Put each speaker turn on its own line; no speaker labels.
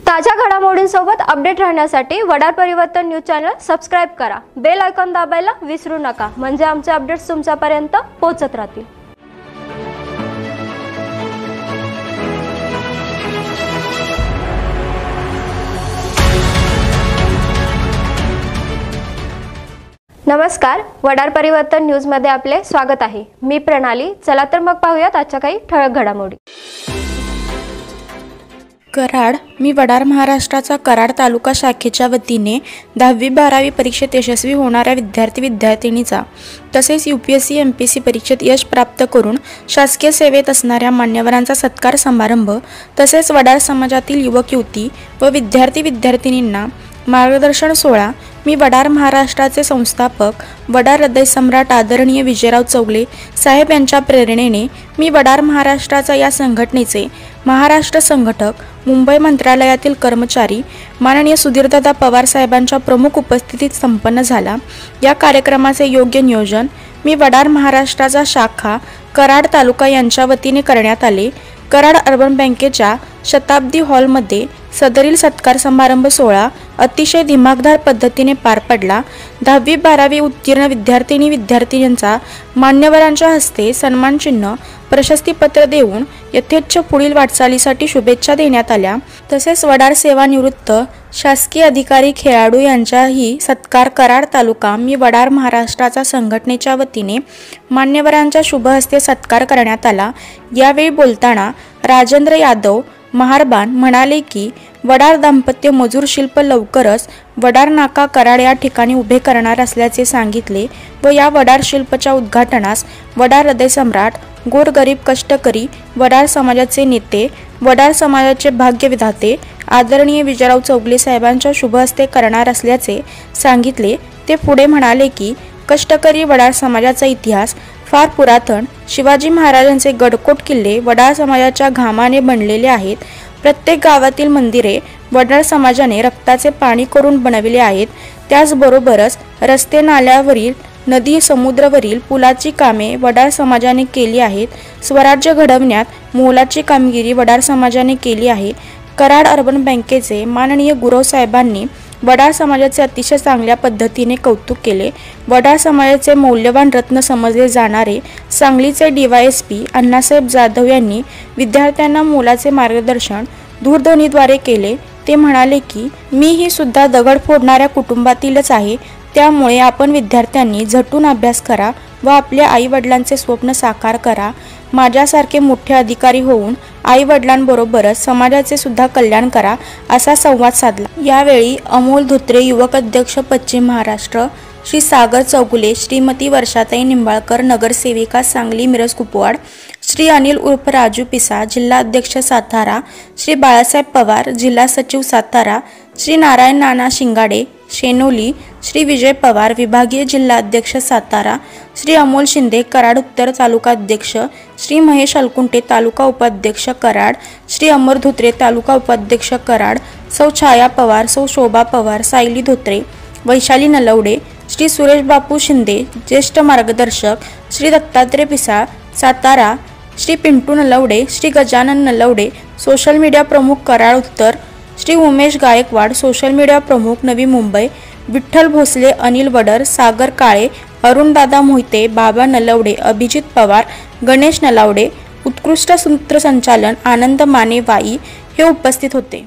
ताज्या घडामोडींसोबत अपडेट राहण्यासाठी वडार परिवर्तन न्यूज चॅनल सबस्क्राइब करा। बेल आयकॉन दाबायला विसरू नका, म्हणजे आमचे अपडेट्स तुमच्यापर्यंत पोहोचत राहतील। नमस्कार, वडार परिवर्तन न्यूज मध्ये आपले स्वागत आहे। मी प्रणाली। चला तर मग पाहूयात आजच्या काही ठळक घडामोडी।
कराड मी वडार महाराष्ट्राचा कराड तालुका शाखेच्या वतीने 10वी-12वी परीक्षेत यशस्वी होणाऱ्या विद्यार्थी-विद्यार्थिनीचा तसेच UPSC MPSC परीक्षेत यश प्राप्त करून शासकीय सेवेत असणाऱ्या मान्यवरांचा सत्कार समारंभ तसेच वडार समाजातील युवक युवती व विद्यार्थी-विद्यार्थिनींना मार्गदर्शन सोहळा मी वडार महाराष्ट्राचे संस्थापक वडार हृदय सम्राट आदरणीय विजयराव चौगले साहेब यांच्या प्रेरणेने मी वडार महाराष्ट्राचा या संघटनेचे महाराष्ट्र संघटक मुंबई मंत्रालयातील कर्मचारी माननीय सुधीरदादा पवार साहेबांच्या प्रमुख उपस्थितीत संपन्न झाला। या कार्यक्रमाचे योग्य नियोजन मी वडार महाराष्ट्राचा शाखा कराड तालुका यांच्या वतीने करण्यात आले। कराड अर्बन बँकेच्या शताब्दी हॉलमध्ये सदरील सत्कार समारंभ सोहळा अतिशय दिमागदार पद्धतीने पार पडला। 10वी-12वी उत्तीर्ण विद्यार्थिनी-विद्यार्थिनींचा मान्यवरांच्या हस्ते सन्मान चिन्ह प्रशस्तीपत्र देऊन यथेच्छ पुढील वाटचालीसाठी शुभेच्छा देण्यात आल्या। तसेच वडार सेवानिवृत्त शासकीय अधिकारी खेळाडू यांचाही सत्कार कराड तालुका मी वडार महाराष्ट्राचा संघटनेच्या वतीने मान्यवरांच्या शुभ हस्ते सत्कार करण्यात आला। यावेळी बोलताना राजेंद्र यादव महारबान म्हणाले की वडार दाम्पत्य मजूर शिल्प लवकरच वडार नाका कराड या ठिकाणी उभे करणार असल्याचे सांगितले व या वडार शिल्पच्या उद्घाटनास वडार हृदय सम्राट गोरगरीब कष्टकरी वडार समाजाचे नेते वडार समाजाचे भाग्यविधाते आदरणीय विजयराव चौगले साहेबांच्या शुभ हस्ते करणार असल्याचे सांगितले। ते पुढे म्हणाले की कष्टकरी वडार समाजाचा इतिहास फार पुरातन, शिवाजी महाराजांचे गडकोट किल्ले वडार समाजाच्या घामाने बनलेले आहेत। प्रत्येक गावातील मंदिरे वडार समाजाने रक्ताचे पाणी करून बनविले आहेत। त्याचबरोबरच रस्ते नाल्यावरील नदी समुद्रावरील पुलाची कामे वडार समाजाने केली आहेत। स्वराज्य घडवण्यात मोलाची कामगिरी वडार समाजाने केली आहे। कराड अर्बन बँकेचे माननीय गुरव साहेबांनी वडार समाजाचे अतिशय चांगल्या पद्धतीने कौतुक केले। वडार समाजाचे मौल्यवान रत्न समजले जाणारे सांगलीचे DYSP अण्णासाहेब जाधव यांनी विद्यार्थ्यांना मोलाचे मार्गदर्शन दूरध्वनीद्वारे केले। ते म्हणाले की मी ही सुद्धा दगड फोडणाऱ्या कुटुंबातीलच आहे, त्यामुळे आपण विद्यार्थ्यांनी झटून अभ्यास करा व आपल्या आई वडिलांचे स्वप्न साकार करा। माझ्यासारखे मोठे अधिकारी होऊन आई वडिलांबरोबरच समाजाचे सुद्धा कल्याण करा, असा संवाद साधला। यावेळी अमोल धोत्रे युवक अध्यक्ष पश्चिम महाराष्ट्र, श्री सागर चौगुले, श्रीमती वर्षाताई निंबाळकर नगरसेविका सांगली मिरज कुपवाड, श्री अनिल उर्फ राजू पिसा जिल्हा अध्यक्ष सातारा, श्री बाळासाहेब पवार जिल्हा सचिव सातारा, श्री नारायण नाना शिंगाडे शेनोली, श्री विजय पवार विभागीय जिल्हा अध्यक्ष सातारा, श्री अमोल शिंदे कराड उत्तर तालुका अध्यक्ष, श्री महेश अलकुंटे तालुका उपाध्यक्ष कराड, श्री अमर धोत्रे तालुका उपाध्यक्ष कराड, सौ छाया पवार, सौ शोभा पवार, सायली धोत्रे, वैशाली नलवडे, श्री सुरेश बापू शिंदे ज्येष्ठ मार्गदर्शक, श्री दत्तात्रय पिसाळ सातारा, श्री पिंटू नलवडे, श्री गजानन नलवडे सोशल मीडिया प्रमुख कराड उत्तर, श्री उमेश गायकवाड सोशल मीडिया प्रमुख नवी मुंबई, विठ्ठल भोसले, अनिल वडर, सागर काळे, अरुणदादा मोहिते, बाबा नलवडे, अभिजित पवार, गणेश नलावडे, उत्कृष्ट सूत्रसंचालन आनंद माने वाई हे उपस्थित होते।